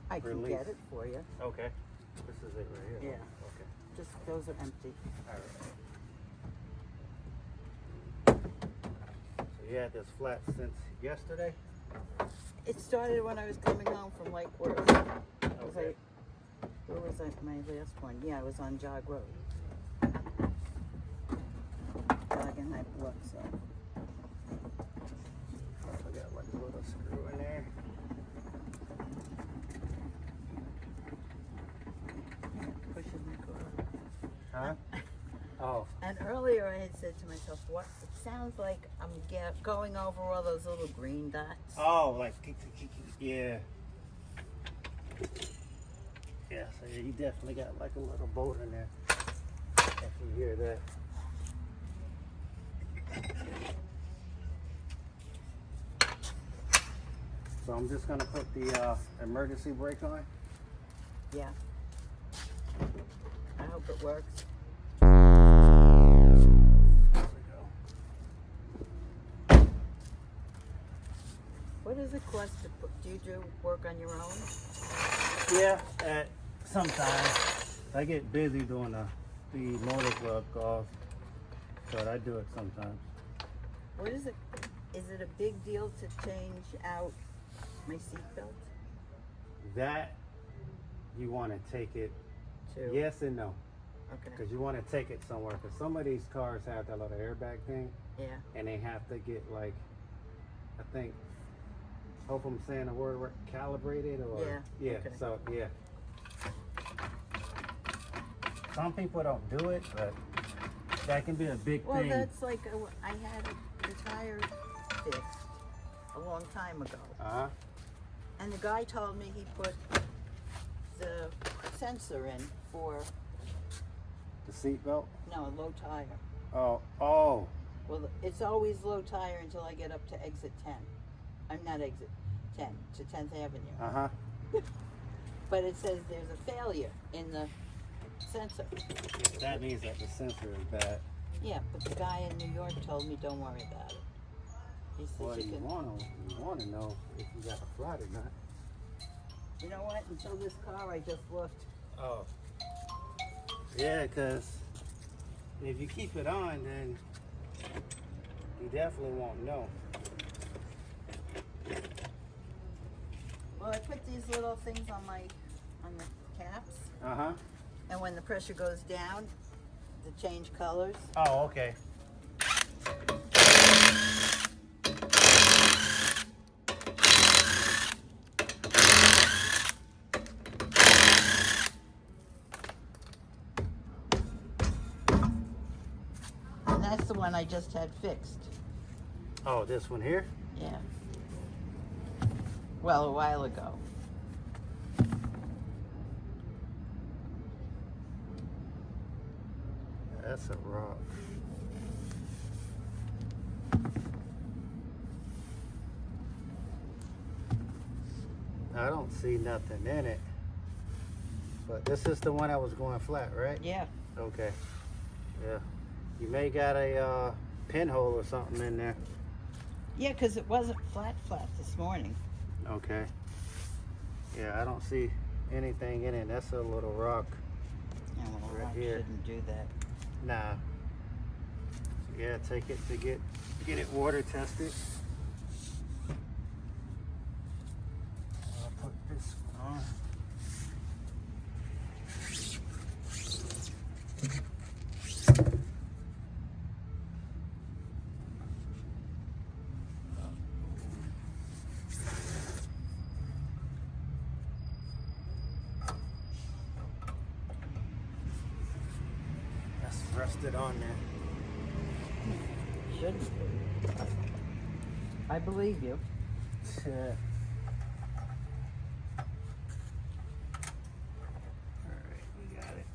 I can release. get it for you. Okay. This is it right here. Yeah. Okay. Just those are empty. All right. So you had this flat since yesterday? It started when I was coming home from Lake Worth. Okay. Where was I? My last one? Yeah, I was on Jog Road. Jog and High Bluff, so. I got like a little screw in there. Pushes my car. Huh? Oh. And earlier I had said to myself, what? It sounds like I'm going over all those little green dots. Oh, like, yeah. Yeah, so you definitely got like a little bolt in there. If you hear that. So I'm just gonna put the emergency brake on. Yeah. I hope it works. There we go. What does it cost to put? Do you do work on your own? Yeah, sometimes I get busy doing the motor club calls, but I do it sometimes. What is it? Is it a big deal to change out my seatbelt? That you want to take it, Too. yes and no, Okay. because you want to take it somewhere. Because some of these cars have that little airbag thing, Yeah. and they have to get like, I think, hope I'm saying the word right, calibrated or Yeah, okay. So yeah. Some people don't do it, but that can be a big Well, thing. that's like I had the tire fixed a long time ago, and the guy told me he put the sensor in for The seat belt. a low tire. Oh. Well, it's always low tire until I get up to exit 10. I'm not exit 10 to 10th Avenue. But it says there's a failure in the sensor. That means that the sensor is bad. Yeah, but the guy in New York told me don't worry about it. He said Well, you you can. want to know if you got a flat or not. You know what? Until this car, I just looked. Oh. Yeah, because if you keep it on, then you definitely won't know. Well, I put these little things on the caps, and when the pressure goes down, to change colors. Oh, okay. And that's the one I just had fixed. Oh, this one here? Yeah. Well, a while ago. That's a rock. I don't see nothing in it. But this is the one that was going flat, right? Yeah. Okay. Yeah. You may got a pinhole or something in there. Yeah, because it wasn't flat this morning. Okay. Yeah, I don't see anything in it. That's a little rock. Yeah, well, Right rock here. shouldn't do that. Nah. So yeah, take it to get it water tested. I'll put this one on. That's rested on there. Shouldn't be. I believe you. Yeah. Alright, we got it.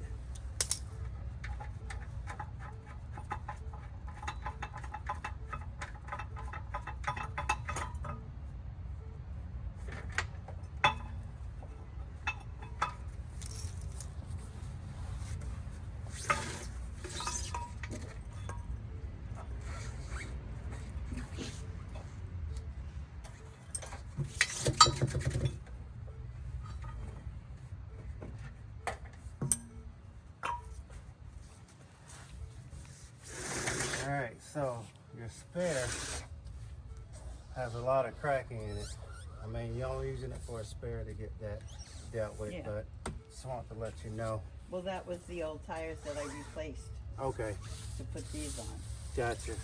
spare has a lot of cracking in it. I mean, you're only using it for a spare to get that dealt with, Yeah. but just want to let you know. Well, that was the old tires that I replaced Okay, to put these on. gotcha.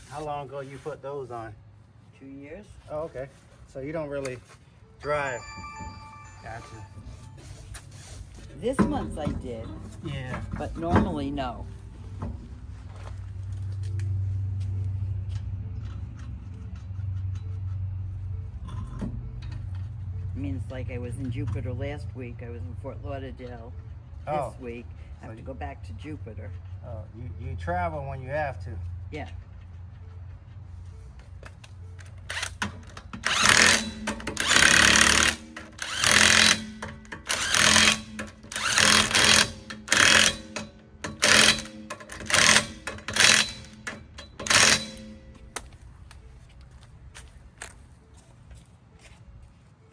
How long ago you put those on? 2 years. Oh, okay. So you don't really drive. Gotcha. This month I did, Yeah. but normally no. I mean, it's like I was in Jupiter last week. I was in Fort Lauderdale this Oh. week. I have to go back to Jupiter. Oh, you travel when you have to. Yeah.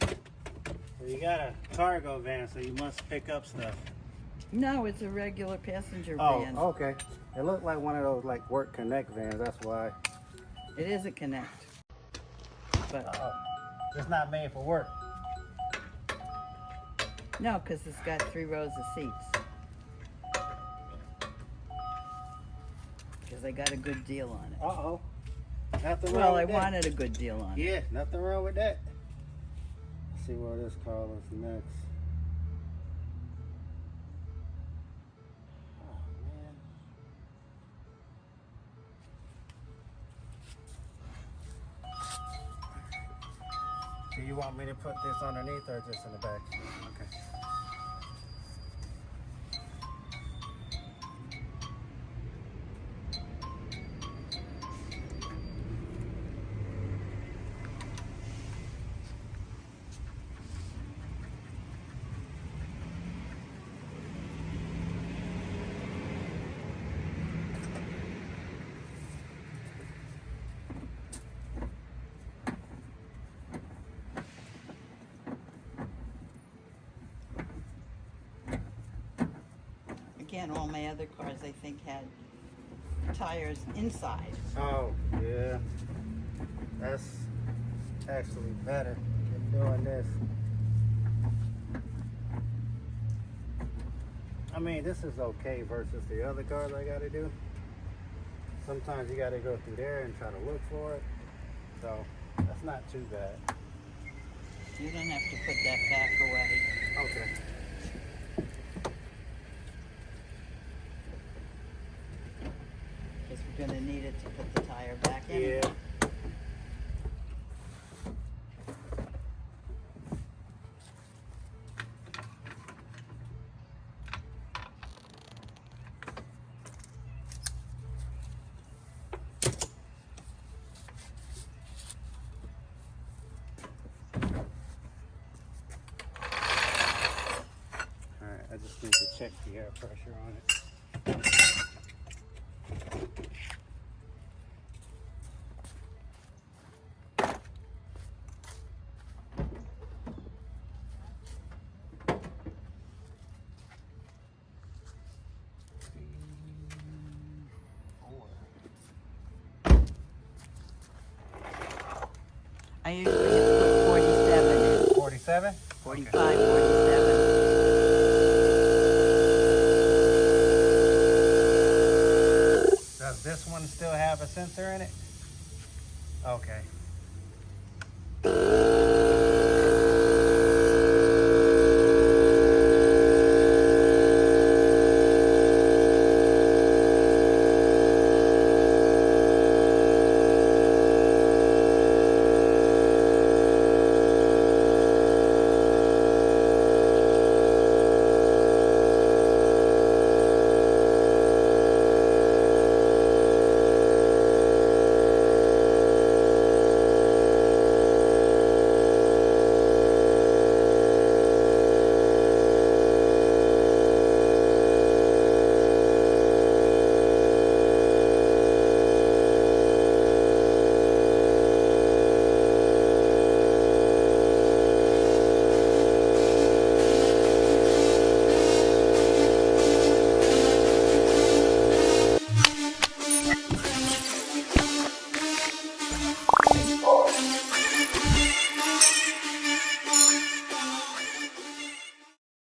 So you got a cargo van, so you must pick up stuff. No, it's a regular passenger Oh, van. okay. It looked like one of those like work connect vans. That's why. It is a Connect. But It's not made for work. no, because it's got 3 rows of seats. Because I got a good deal on it. Uh-oh. Nothing Well, wrong I with that. wanted a good deal on it. Yeah, nothing wrong with that. Let's see where this car is next. Oh, man. Do you want me to put this underneath or just in the back? Okay. Again, all my other cars I think had tires inside. Oh, yeah. That's actually better than doing this. I mean, this is okay versus the other cars I gotta do. Sometimes you gotta go through there and try to look for it. So, that's not too bad. You don't have to put that back away. Okay. Because we're going to need it to put the tire back in. Yeah. Alright, I just need to check the air pressure on it. I usually put 47 in. 47? 45, 47. Does this one still have a sensor in it? Okay.